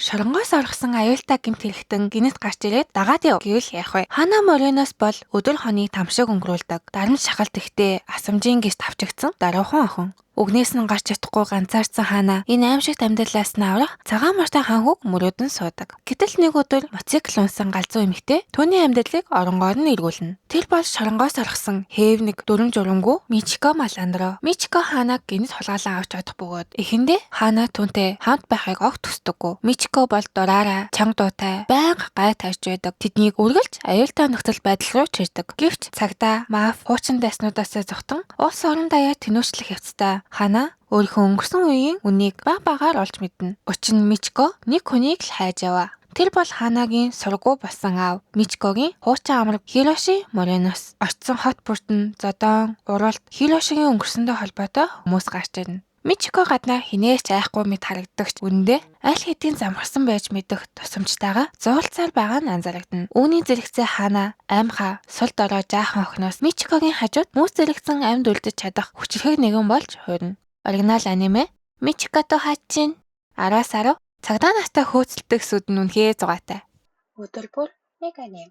шоронгоос оргсон аюултай гэмт хэрэгтэн гинэт гарч ирээд дагаад яв гэвэл яах вэ? Хана Мориноос бол өдөр хоног тамшиг өнгөрүүлдэг. Дарамт шахалт ихтэй асамжийн гис тавчигдсан даруухан охин. Үгнээс нь гарч чадахгүй ганцаарцсан Хана энэ аимшигт амьдралаас нь аврах цагаан морьтой ханхуг мөрөөдөн суудаг. Гэтэл нэг өдөр моцикл унсан галзуу эмэгтэй түүний амьдралыг оронгоор нь эргүүлнэ. Тэр бол шоронгоос оргсон хээвнэг дүрм журмгүй Мичико Маландро. Мичико Ханаг гинэт хулгайлан авч чадах бөгөөд эхэндээ Хана түүнтэй хамт байхыг огт хүсдэггүй. Мичико бол дураараа, чанга дуутай, байнга гай тарж байдаг. Тэднийг үргэлж аюултай нөхцөл байдал руу чирдэг. Гэвч цагдаа, маф, хуучин дайснуудаас зогтон улс орон даяар тэнүүчлэх явцдаа Хана өөрийнхөө өнгөрсөн үеийн үнийг баг багаар олж мэднэ. Учир нь Мичико нэг хүнийг л хайж яваа. Тэр бол Ханагийн сургуу болсон аав Мичикогийн хуучин амраг Хироши Мориноос. Очсон хот бүртэн зодон, уралт Хирошигийн өнгөрсөндөө холбоотой хүмүүс гарч ирнэ. Мичико гаднаа хинээс айхгүй мэд харагдагч үндэ аль хэдийн замхарсан байж мэдэх тусамжтайгаа зуулцаар байгаа нь анзаарагдана. Үүний зэрэгцээ Хана аймхаа сул дорой жаахан охиноос Мичикогийн хажууд мөс зэрэгцэн амьд үлдэж чадах хүчрхэг нэгэн болж хуурна. Оригинал аниме Мичикото Хачин 10-10 цагдаа настай хөөцөлдөг сүд нь үнэхээр зугаатай. Өдөр бүр нэг аним.